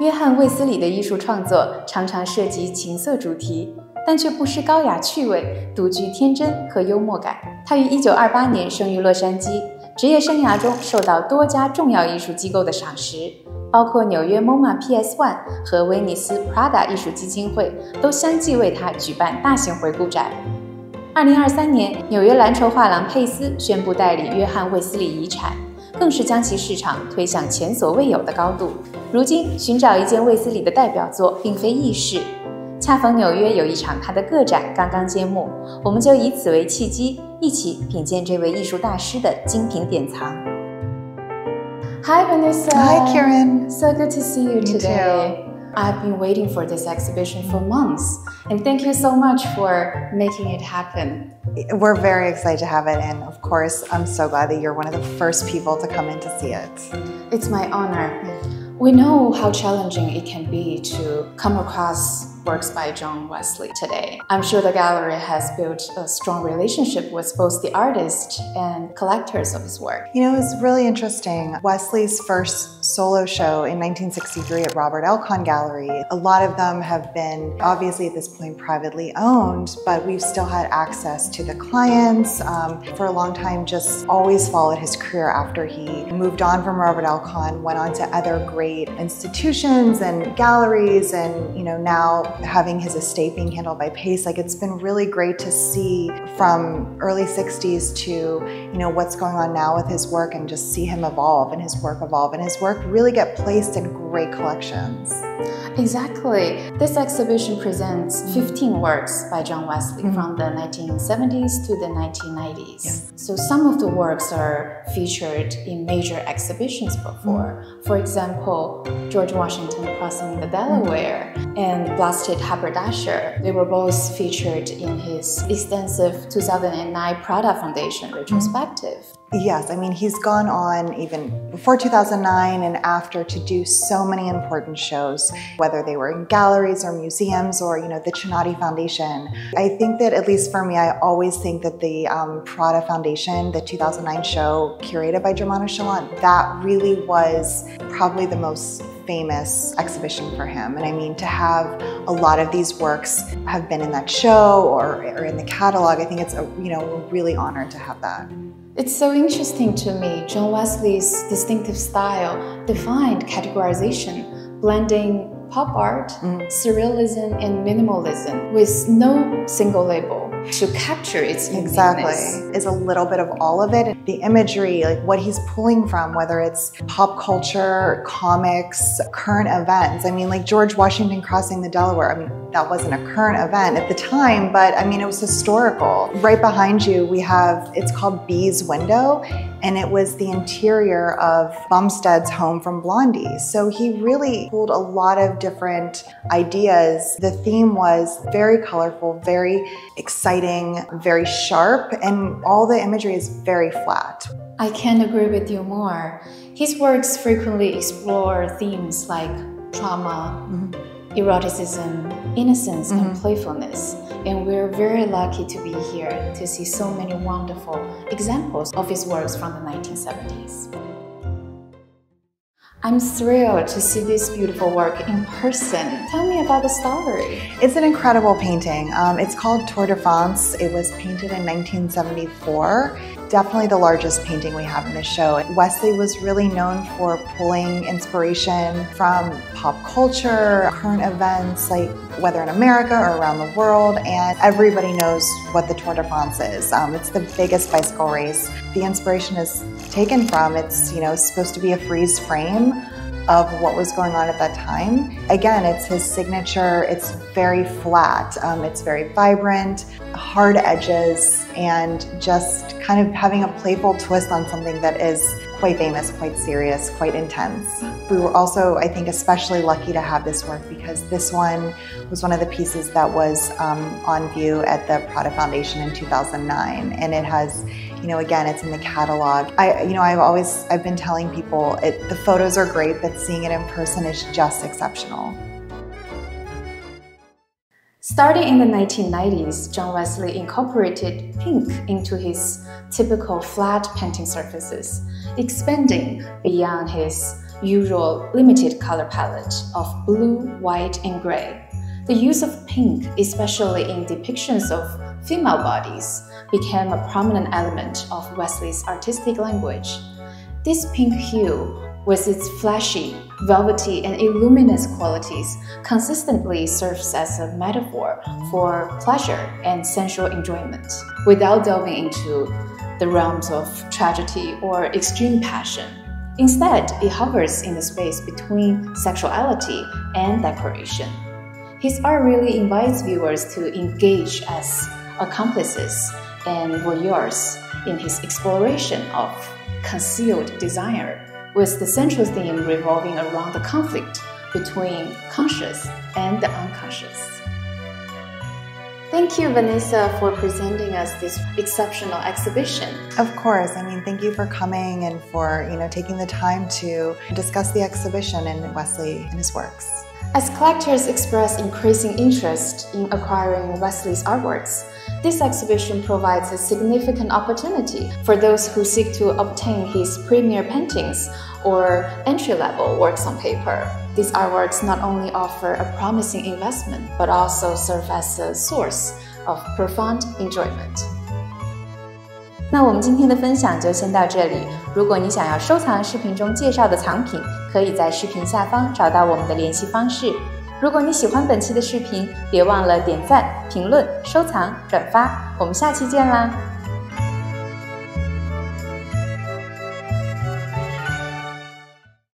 约翰·卫斯理的艺术创作常常涉及情色主题，但却不失高雅趣味，独具天真和幽默感。他于1928年生于洛杉矶，职业生涯中受到多家重要艺术机构的赏识，包括纽约 MoMA PS1 和威尼斯 Prada 艺术基金会都相继为他举办大型回顾展。2023年，纽约蓝筹画廊佩斯宣布代理约翰·卫斯理遗产，更是将其市场推向前所未有的高度。如今，寻找一件卫斯理的代表作并非易事。恰逢纽约有一场他的个展刚刚揭幕，我们就以此为契机，一起品鉴这位艺术大师的精品典藏。Hi Vanessa. Hi Kieran. So good to see you today. Too. I've been waiting for this exhibition for months, and thank you so much for making it happen. We're very excited to have it, and of course, I'm so glad that you're one of the first people to come in to see it. It's my honor. We know how challenging it can be to come across works by John Wesley today. I'm sure the gallery has built a strong relationship with both the artists and collectors of his work. You know, it's really interesting. Wesley's first solo show in 1963 at Robert Elkon Gallery, a lot of them have been obviously at this point privately owned, but we've still had access to the clients. For a long time, just always followed his career after he moved on from Robert Elkon, went on to other great institutions and galleries, and now having his estate being handled by Pace, it's been really great to see from early 60s to what's going on now with his work, and just see him evolve and his work really get placed in great collections. Exactly. This exhibition presents 15 works by John Wesley from the 1970s to the 1990s. Yes. So some of the works are featured in major exhibitions before. For example, George Washington crossing the Delaware and Blasted Haberdasher. They were both featured in his extensive 2009 Prada Foundation retrospective. Yes, I mean, he's gone on even before 2009 and after to do so many important shows, whether they were in galleries or museums or, the Chinati Foundation. I think that, at least for me, I always think that the Prada Foundation, the 2009 show curated by Germano Chalant, that really was probably the most famous exhibition for him. And I mean, to have a lot of these works have been in that show or in the catalog, I think it's we're really honored to have that. It's so interesting to me. John Wesley's distinctive style defined categorization, blending pop art, surrealism, and minimalism with no single label to capture its uniqueness. Exactly. Is a little bit of all of it. The imagery, what he's pulling from, whether it's pop culture, comics, current events. I mean, George Washington crossing the Delaware. I mean, that wasn't a current event at the time, but I mean, it was historical. Right behind you, we have, it's called Bee's Window, and it was the interior of Bumstead's home from Blondie. So he really pulled a lot of different ideas. The theme was very colorful, very exciting, very sharp, and all the imagery is very flat. I can't agree with you more. His works frequently explore themes like trauma, eroticism, innocence, and playfulness. And we're very lucky to be here to see so many wonderful examples of his works from the 1970s. I'm thrilled to see this beautiful work in person. Tell me about the story. It's an incredible painting. It's called Tour de France. It was painted in 1974. Definitely the largest painting we have in this show. Wesley was really known for pulling inspiration from pop culture, current events, whether in America or around the world, and everybody knows what the Tour de France is. It's the biggest bicycle race. The inspiration is taken from, it's supposed to be a freeze frame of what was going on at that time. Again, it's his signature. It's very flat. It's very vibrant, hard edges, and just kind of having a playful twist on something that is quite famous, quite serious, quite intense. We were also, I think, especially lucky to have this work because this one was one of the pieces that was on view at the Prada Foundation in 2009, and it has, again, it's in the catalog. I've been telling people the photos are great, but seeing it in person is just exceptional. Starting in the 1990s, John Wesley incorporated pink into his typical flat painting surfaces, expanding beyond his usual limited color palette of blue, white, and gray. The use of pink, especially in depictions of female bodies, became a prominent element of Wesley's artistic language. This pink hue, with its flashy, velvety, and luminous qualities, consistently serves as a metaphor for pleasure and sensual enjoyment, without delving into the realms of tragedy or extreme passion. Instead, it hovers in the space between sexuality and decoration. His art really invites viewers to engage as accomplices and voyeurs in his exploration of concealed desire, with the central theme revolving around the conflict between conscious and the unconscious. Thank you, Vanessa, for presenting us this exceptional exhibition. Of course. Thank you for coming and for, taking the time to discuss the exhibition and Wesley and his works. As collectors express increasing interest in acquiring Wesley's artworks, this exhibition provides a significant opportunity for those who seek to obtain his premier paintings or entry-level works on paper. These artworks not only offer a promising investment, but also serve as a source of profound enjoyment. 那我们今天的分享就先到这里。如果你想要收藏视频中介绍的藏品，可以在视频下方找到我们的联系方式。如果你喜欢本期的视频，别忘了点赞、评论、收藏、转发。我们下期见啦！